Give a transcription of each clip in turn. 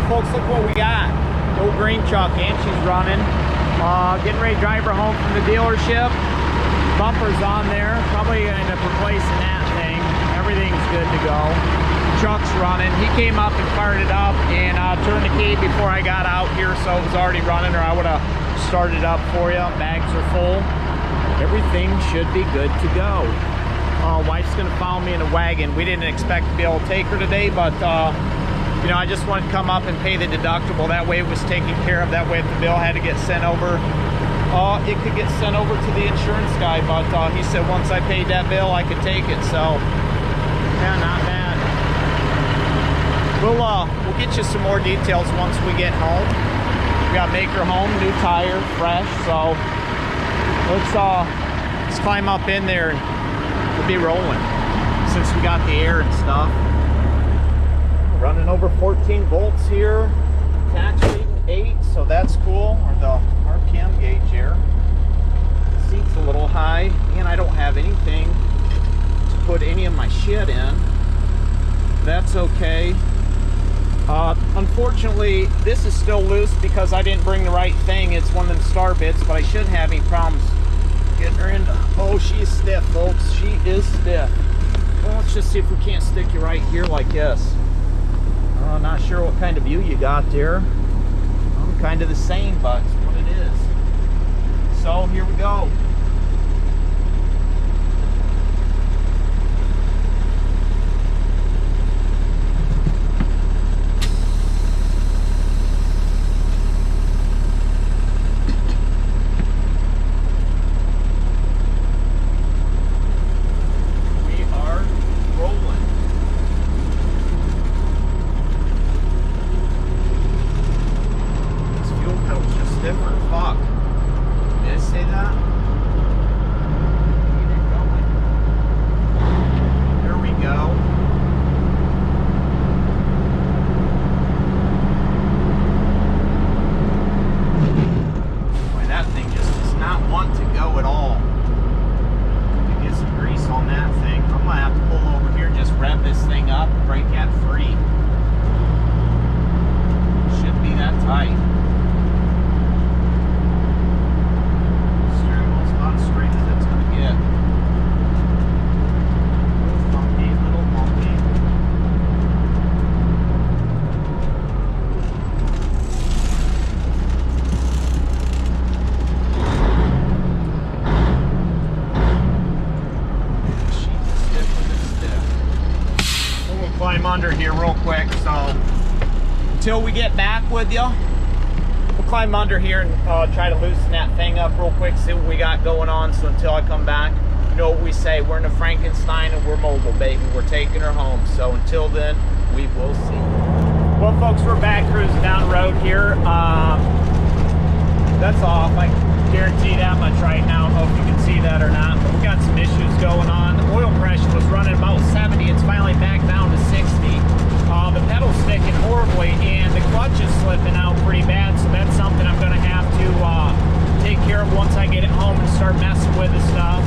folks, look what we got. Old green truck, and she's running. Getting ready to drive her home from the dealership. Bumper's on there. Probably gonna end up replacing that thing. Everything's good to go. Truck's running. He came up and fired it up and turned the key before I got out here, so it was already running, or I would have started up for you. Bags are full. Everything should be good to go. Wife's gonna follow me in a wagon. We didn't expect to be able to take her today, but you know, I just wanted to come up and pay the deductible. That way it was taken care of. That way if the bill had to get sent over, it could get sent over to the insurance guy. But he said once I paid that bill, I could take it. So, yeah, not bad. We'll get you some more details once we get home. We got Maker home, new tire, fresh. So let's climb up in there and we'll be rolling since we got the air and stuff. Running over 14 volts here. Tax reading 8, so that's cool. Or the RPM gauge here. Seat's a little high, and I don't have anything to put any of my shit in. That's okay. Unfortunately, this is still loose because I didn't bring the right thing. It's one of them star bits, but I shouldn't have any problems getting her into. Oh, she's stiff, folks. She is stiff. Well, let's just see if we can't stick you right here like this. Not sure what kind of view you got there. I'm kind of the same, but it's what it is. So here we go. Under here real quick, so until we get back with you, we'll climb under here and try to loosen that thing up real quick, see what we got going on. So until I come back, you know what we say, we're in a Frankenstein and we're mobile, baby. We're taking her home. So until then, we will see. Well, folks, we're back cruising down the road here. That's off. I guarantee that much right now. I don't know if you can see that or not, but we got some issues going on. The oil pressure was running about 70. It's finally back down to 60. The pedal's sticking horribly, and the clutch is slipping out pretty bad, so that's something I'm going to have to take care of once I get it home and start messing with the stuff.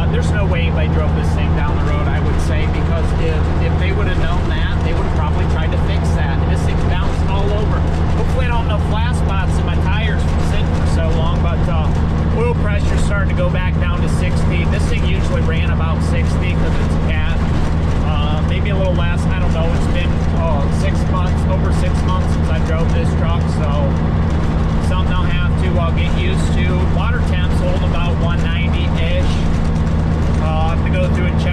There's no way anybody drove this thing down the road, I would say, because if they would have known that, they would have probably tried to fix that. And this thing's bouncing all over. Hopefully I don't have flat spots in my tires from sitting for so long, but oil pressure's starting to go back down to 60. This thing usually ran about 60 because it's a cat. Maybe a little less, I don't know. It's been 6 months, over 6 months since I drove this truck, so something I'll have to get used to. Water temps hold about 190-ish. I'll have to go through and check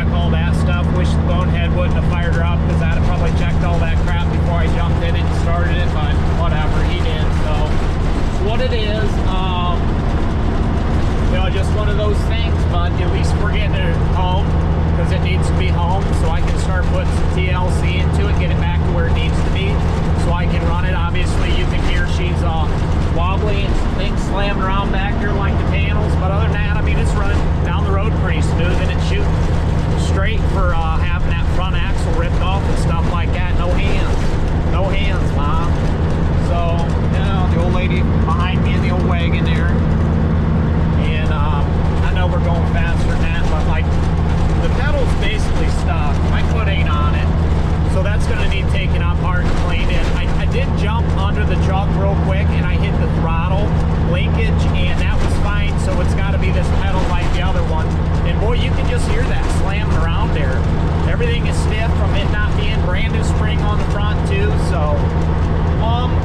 So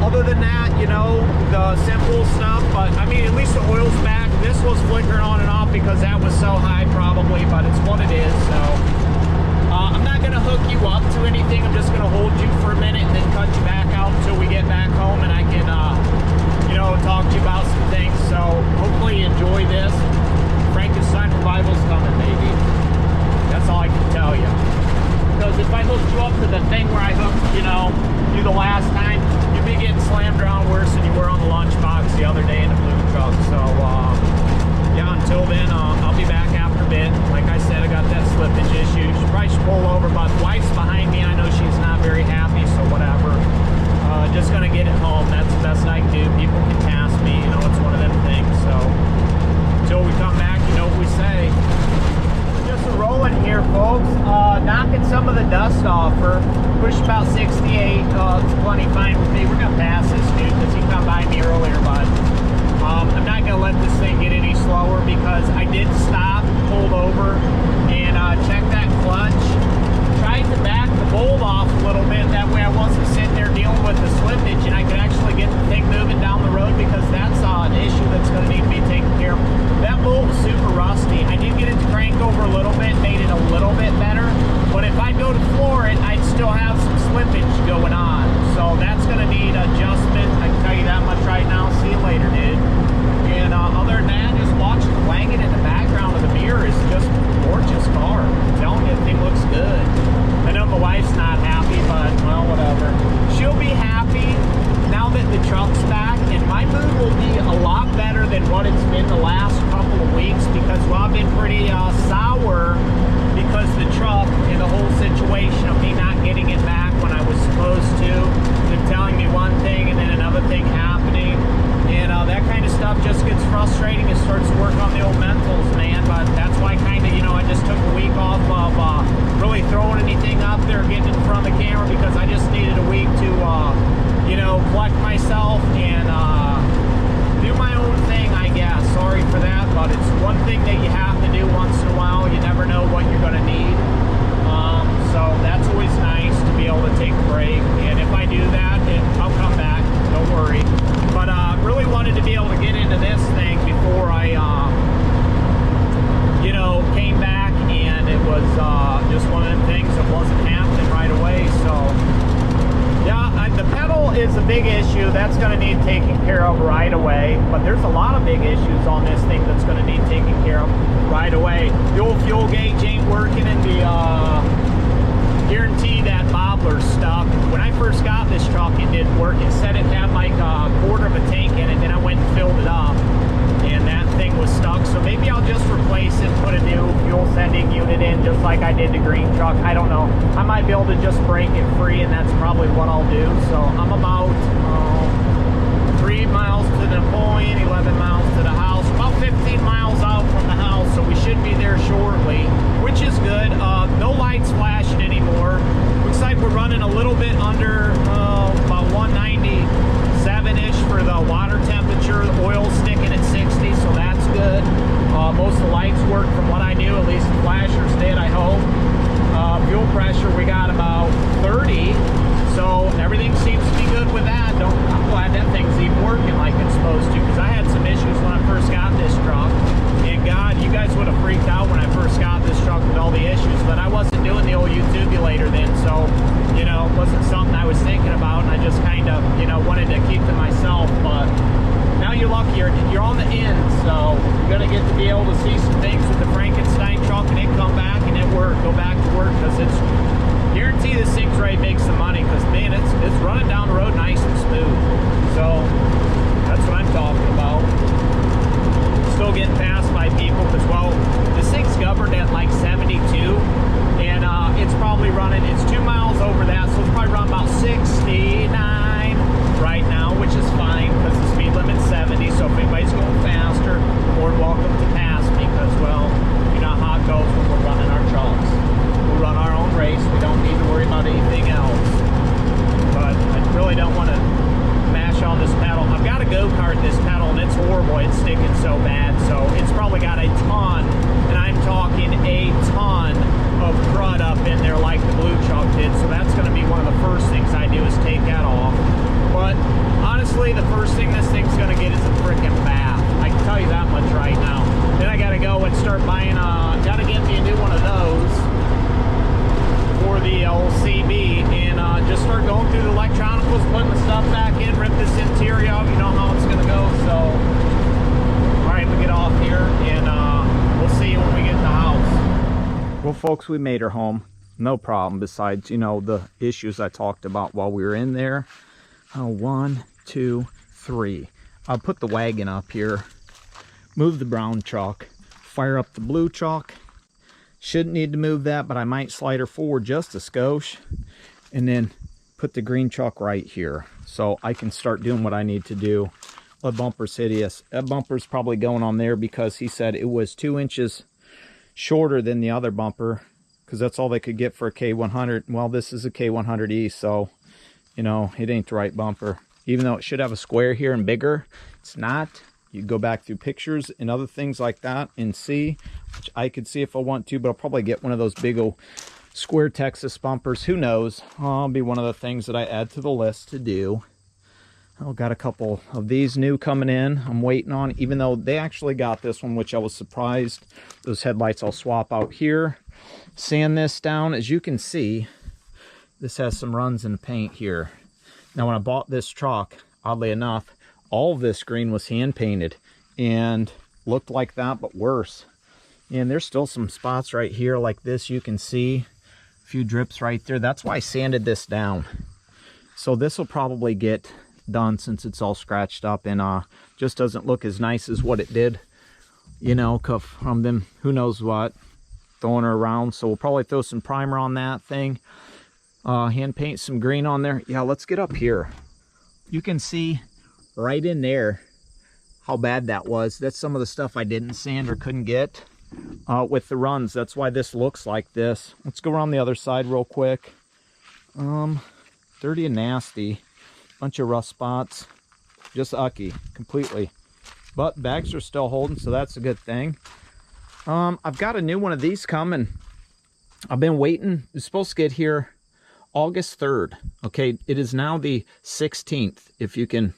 other than that, you know, the simple stuff, but I mean, at least the oil's back. This was flickering on and off because that was so high probably, but it's what it is. So I'm not going to hook you up to anything. I'm just going to hold you for a minute and then cut you back out until we get back home and I can, you know, talk to you about some things. So hopefully you enjoy this. Frankenstein revival's coming, baby. That's all I can tell you. Because if I hooked you up to the thing where I hooked, you know, you the last time, you'd be getting slammed around worse than you were on the lunchbox the other day in the blue truck. So, yeah, until then, I'll be back after a bit. Like I said, I got that slippage issue. Probably should pull over, but the wife's behind me. I know she's not very happy, so whatever. Just gonna get it home. That's the best I can do. People can task me, you know, it's one of them things. So, until we come back, you know what we say. Just rolling here, folks. Knocking some of the dust off. We're pushed about 68. It's plenty fine with me. We're gonna pass this dude because he come by me earlier, but I'm not gonna let this thing get any slower because I did stop, pulled over, and check that clutch. Tried to back the bolt off a little bit. That way I wasn't sitting there dealing with the slippage and I could actually get the thing moving down the road because that's an issue that's going to need to be taken care of. That bolt was super rusty. I did get it to crank over a little bit, made it a little bit better. But if I go to floor it, I'd still have some slippage going on. So that's going to need adjustment. I can tell you that much right now. See you later, dude. And other than that, just watching the wagon in the background of the mirror is just a gorgeous car. I'm telling you, the thing looks good. I know my wife's not happy, but, well, whatever. She'll be happy now that the truck's back, and my mood will be a lot better than what it's been the last couple of weeks because, well, I've been pretty sour because the truck and the whole situation of me not getting it back when I was supposed to, them telling me one thing and then another thing happening. And that kind of stuff just gets frustrating. It starts to work on the old mentals, man. But that's why kind of, you know, I just took a week off of really throwing anything up there, getting in front of the camera because I just needed a week to, you know, collect myself and do my own thing, I guess. Sorry for that, but it's one thing that you have to do once in a while. You never know what you're going to need. So that's always nice to be able to take a break. And if I do that, I'll come back. Don't worry. But really wanted to be able to get into this thing before I, you know, came back, and it was just one of them things that wasn't happening right away. So, yeah, the pedal is a big issue. That's going to need taken care of right away. But there's a lot of big issues on this thing that's going to need taken care of right away. The old fuel gauge ain't working, and the guarantee that bobbler's stuck. When I first got this truck, it didn't work. It said it had like a quarter of a tank in it, then I went and filled it up, and that thing was stuck. So maybe I'll just replace it, put a new fuel sending unit in, just like I did the green truck. I don't know. I might be able to just break it free, and that's probably what I'll do. So I'm about 3 miles to the point, 11 miles to the house, about 15 miles out from the house, so we should be there shortly, which is good. No lights flashing anymore. Looks like we're running a little bit under about 197-ish for the water temperature. The oil's sticking at 60, so that's good. Most of the lights work from what I knew, at least the flashers did, I hope. Fuel pressure, we got about 30, so everything seems to be good with that. I'm glad that thing's even working like it's supposed to, because I had some issues when I first got this truck. And God, you guys would have freaked out when I first got this truck with all the issues, but I wasn't doing the old U-tubulator then, so, you know, it wasn't something I was thinking about, and I just kind of, you know, wanted to keep to myself. But now you're lucky, you're on the end, so you're going to get to be able to see some things with the Frankenstein truck, and it come back and it work, go back to work, because it's, guarantee this thing's ready to make some money, because, man, it's running down the road nice and smooth. So that's what I'm talking about. Still getting passed by people because, well, this thing's governed at like 72, and it's probably running, it's 2 miles over that, so it's probably running about 69 right now, which is fine because the speed limit's 70. So if anybody's going faster, you're more than welcome to pass me, because, well, you know how it goes when we're running our trucks. We run our own race. We don't need to worry about anything else. But I really don't want to mash on this pedal. I've got a go-kart this pedal, and it's horrible. It's sticking so bad. So it's probably got a ton, and I'm talking a ton of crud up in there like the blue truck did. So that's going to be one of the first things I do is take that folks, we made her home. No problem, besides, you know, the issues I talked about while we were in there. 1, 2, 3. I'll put the wagon up here, move the brown truck, fire up the blue truck. Shouldn't need to move that, but I might slide her forward just a skosh, and then put the green truck right here so I can start doing what I need to do. The bumper's hideous. That bumper's probably going on there because he said it was 2 inches shorter than the other bumper, because that's all they could get for a K100. Well, this is a K100E, so, you know, it ain't the right bumper. Even though it should have a square here and bigger, it's not. You go back through pictures and other things like that and see, which I could see if I want to, but I'll probably get one of those big old square Texas bumpers. Who knows? I'll be one of the things that I add to the list to do. I've got a couple of these new coming in. I'm waiting on, even though they actually got this one, which I was surprised. Those headlights I'll swap out here. Sand this down. As you can see, this has some runs in the paint here. Now, when I bought this truck, oddly enough, all of this green was hand painted and looked like that, but worse. And there's still some spots right here like this. You can see a few drips right there. That's why I sanded this down. So this will probably get done since it's all scratched up and just doesn't look as nice as what it did, you know, from them, who knows what, throwing her around. So we'll probably throw some primer on that thing, hand paint some green on there. Yeah, let's get up here. You can see right in there how bad that was. That's some of the stuff I didn't sand or couldn't get with the runs. That's why this looks like this. Let's go around the other side real quick. Dirty and nasty. Bunch of rust spots. Just ucky completely. But bags are still holding, so that's a good thing. I've got a new one of these coming. I've been waiting. It's supposed to get here August 3rd. Okay, it is now the 16th, if you can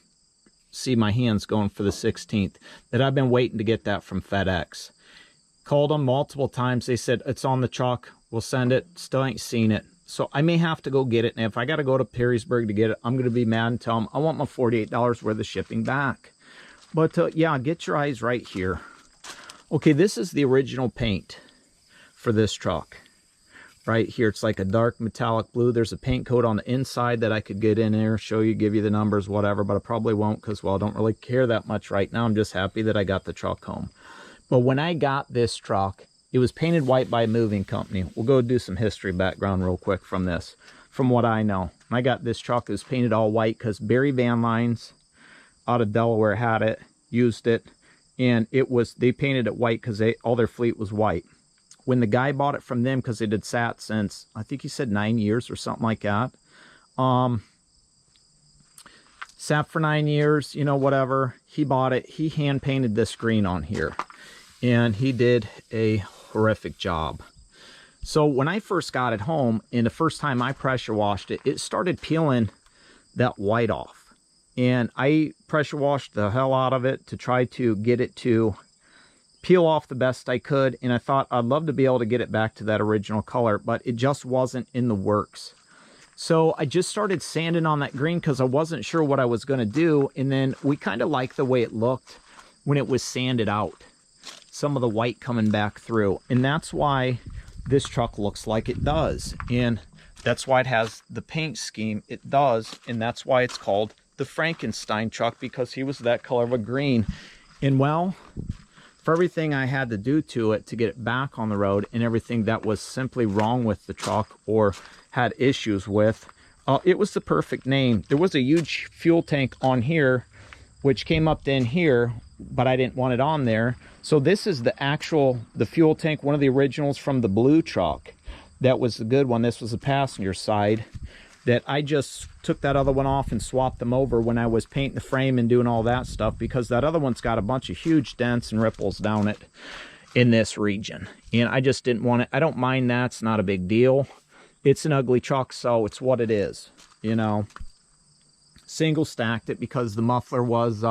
see my hands going for the 16th, that I've been waiting to get that from FedEx. Called them multiple times. They said it's on the truck, we'll send it. Still ain't seen it, so I may have to go get it. And if I got to go to Perrysburg to get it, I'm going to be mad and tell them I want my $48 worth of shipping back. But yeah, get your eyes right here. Okay, this is the original paint for this truck right here. It's like a dark metallic blue. There's a paint coat on the inside that I could get in there, show you, give you the numbers, whatever, but I probably won't because, well, I don't really care that much right now. I'm just happy that I got the truck home. But when I got this truck, it was painted white by a moving company. We'll go do some history background real quick from this. From what I know, when I got this truck, it was painted all white because Barry Van Lines out of Delaware had it, used it, and it was, they painted it white because all their fleet was white. When the guy bought it from them, because it had sat since, I think he said 9 years or something like that. Sat for 9 years, you know, whatever. He bought it. He hand painted this green on here. And he did a horrific job. So when I first got it home, and the first time I pressure washed it, it started peeling that white off. And I pressure washed the hell out of it to try to get it to peel off the best I could, and I thought I'd love to be able to get it back to that original color, but it just wasn't in the works. So I just started sanding on that green because I wasn't sure what I was going to do, and then we kind of liked the way it looked when it was sanded out. Some of the white coming back through, and that's why this truck looks like it does, and that's why it has the paint scheme it does, and that's why it's called the Frankenstein truck, because he was that color of a green. And well, for everything I had to do to it to get it back on the road and everything that was simply wrong with the truck or had issues with, it was the perfect name. There was a huge fuel tank on here, which came up to in here, but I didn't want it on there. So this is the fuel tank, one of the originals from the blue truck. That was the good one. This was the passenger side. That I just took that other one off and swapped them over when I was painting the frame and doing all that stuff, because that other one's got a bunch of huge dents and ripples down it in this region. And I just didn't want it. I don't mind that. It's not a big deal. It's an ugly truck, so it's what it is, you know. Single stacked it because the muffler was,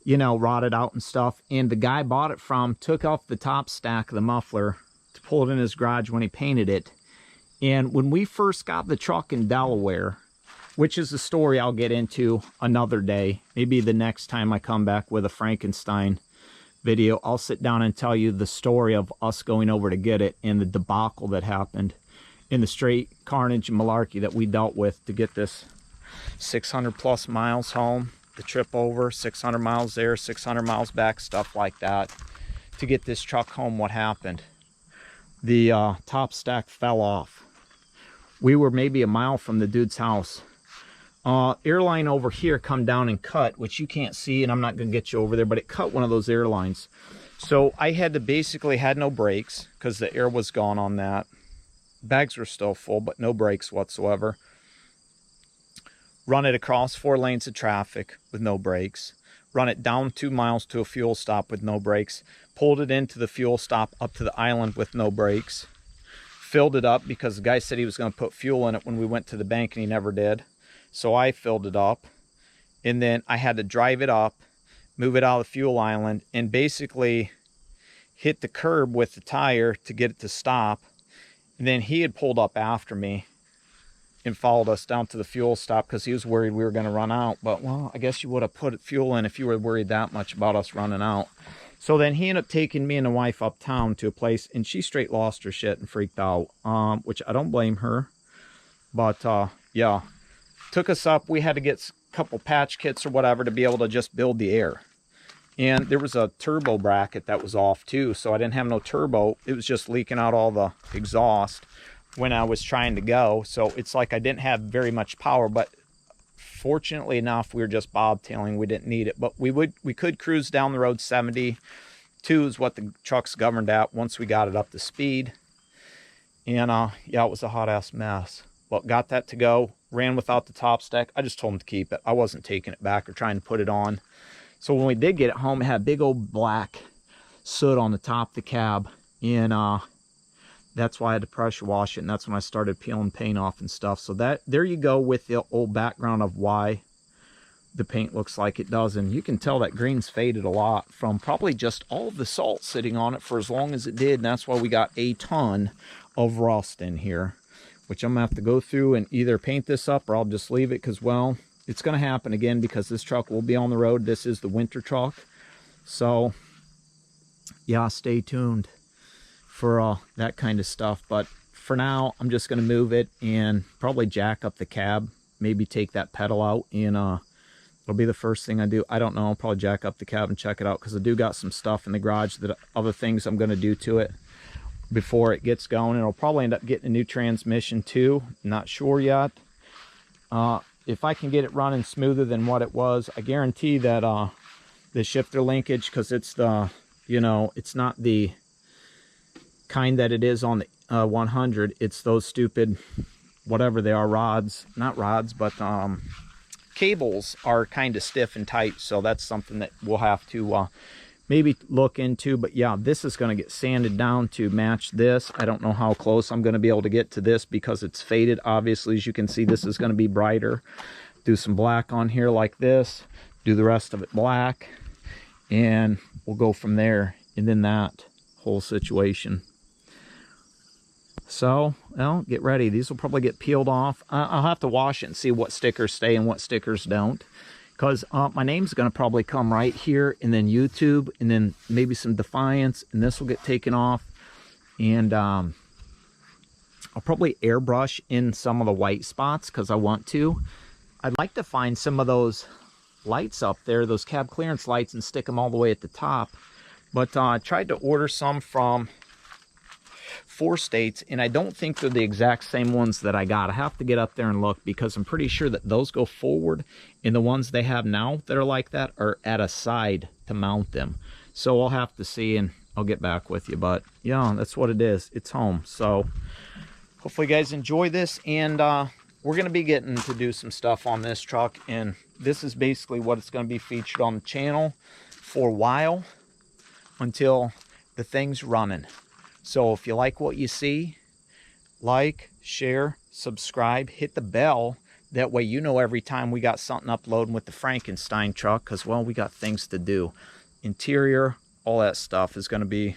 you know, rotted out and stuff. And the guy bought it from took off the top stack of the muffler to pull it in his garage when he painted it. And when we first got the truck in Delaware, which is a story I'll get into another day, maybe the next time I come back with a Frankenstein video, I'll sit down and tell you the story of us going over to get it and the debacle that happened in the straight carnage and malarkey that we dealt with to get this 600 plus miles home, the trip over, 600 miles there, 600 miles back, stuff like that, to get this truck home. What happened? The top stack fell off. We were maybe a mile from the dude's house. Airline over here come down and cut, which you can't see, and I'm not going to get you over there, but it cut one of those airlines. So I had to basically had no brakes because the air was gone on that. Bags were still full, but no brakes whatsoever. Run it across 4 lanes of traffic with no brakes. Run it down 2 miles to a fuel stop with no brakes. Pulled it into the fuel stop up to the island with no brakes. Filled it up because the guy said he was going to put fuel in it when we went to the bank, and he never did. So I filled it up, and then I had to drive it up, move it out of the fuel island, and basically hit the curb with the tire to get it to stop. And then he had pulled up after me and followed us down to the fuel stop because he was worried we were going to run out. But, well, I guess you would have put fuel in if you were worried that much about us running out. So then he ended up taking me and the wife uptown to a place, and she straight lost her shit and freaked out, which I don't blame her. But, yeah. Took us up. We had to get a couple patch kits or whatever to be able to just build the air. And there was a turbo bracket that was off too, so I didn't have no turbo. It was just leaking out all the exhaust when I was trying to go. So it's like I didn't have very much power, but fortunately enough, we were just bobtailing. We didn't need it, but we could cruise down the road 72 is what the truck's governed at once we got it up to speed. And yeah, it was a hot ass mess. But got that to go. Ran without the top stack. I just told him to keep it. I wasn't taking it back or trying to put it on. So when we did get it home, it had big old black soot on the top of the cab. And that's why I had to pressure wash it. And that's when I started peeling paint off and stuff. So that there you go with the old background of why the paint looks like it does. And you can tell that green's faded a lot from probably just all of the salt sitting on it for as long as it did. And that's why we got a ton of rust in here, which I'm going to have to go through and either paint this up or I'll just leave it because, well, it's going to happen again because this truck will be on the road. This is the winter truck. So, yeah, stay tuned for that kind of stuff. But for now, I'm just going to move it and probably jack up the cab, maybe take that pedal out, and it'll be the first thing I do. I don't know. I'll probably jack up the cab and check it out because I do got some stuff in the garage, that other things I'm going to do to it before it gets going. It'll probably end up getting a new transmission too. Not sure yet. If I can get it running smoother than what it was, I guarantee that the shifter linkage, because it's the, you know, it's not the kind that it is on the 100. It's those stupid, whatever they are, rods, not rods, but cables are kind of stiff and tight. So that's something that we'll have to maybe look into. But yeah, this is going to get sanded down to match this. I don't know how close I'm going to be able to get to this because it's faded. Obviously, as you can see, this is going to be brighter. Do some black on here like this. Do the rest of it black. And we'll go from there. And then that whole situation. So, well, get ready. These will probably get peeled off. I'll have to wash it and see what stickers stay and what stickers don't. Because my name's going to probably come right here, and then YouTube, and then maybe some Defiance, and this will get taken off. And I'll probably airbrush in some of the white spots because I want to. I'd like to find some of those lights up there, those cab clearance lights, and stick them all the way at the top. But I tried to order some from 4 states, and I don't think they're the exact same ones that I got. I have to get up there and look because I'm pretty sure that those go forward, and the ones they have now that are like that are at a side to mount them. So I'll have to see, and I'll get back with you. But yeah, that's what it is. It's home. So hopefully you guys enjoy this, and we're going to be getting to do some stuff on this truck, and this is basically what it's going to be featured on the channel for a while until the thing's running. So if you like what you see, like, share, subscribe, hit the bell. That way you know every time we got something uploading with the Frankenstein truck, because, well, we got things to do. Interior, all that stuff is going to be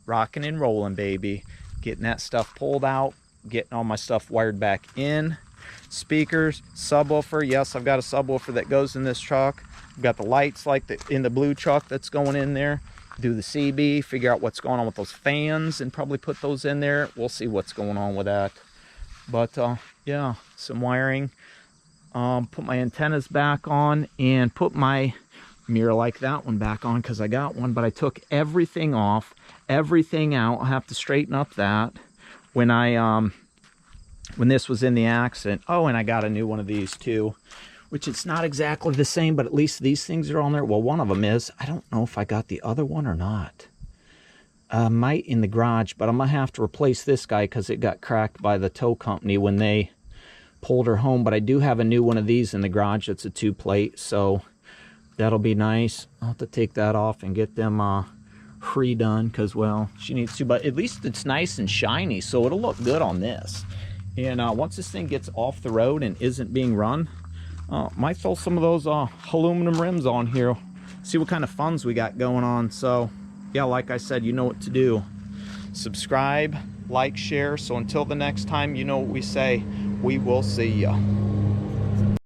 rocking and rolling, baby. Getting that stuff pulled out, getting all my stuff wired back in. Speakers, subwoofer. Yes, I've got a subwoofer that goes in this truck. I've got the lights like in the blue truck that's going in there. do the CB, figure out what's going on with those fans, and probably put those in there. We'll see what's going on with that. But yeah, some wiring. Put my antennas back on and put my mirror like that one back on, because I got one, but I took everything off, everything out. I'll have to straighten up that when when this was in the accident. Oh, and I got a new one of these too, which it's not exactly the same, but at least these things are on there. Well, one of them is. I don't know if I got the other one or not. Might in the garage, but I'm gonna have to replace this guy because it got cracked by the tow company when they pulled her home. But I do have a new one of these in the garage. It's a 2-plate, so that'll be nice. I'll have to take that off and get them redone, because, well, she needs to, but at least it's nice and shiny, so it'll look good on this. And once this thing gets off the road and isn't being run, might throw some of those aluminum rims on here, see what kind of funds we got going on. So yeah, like I said, you know what to do. Subscribe, like, share. So until the next time, you know what we say. We will see ya.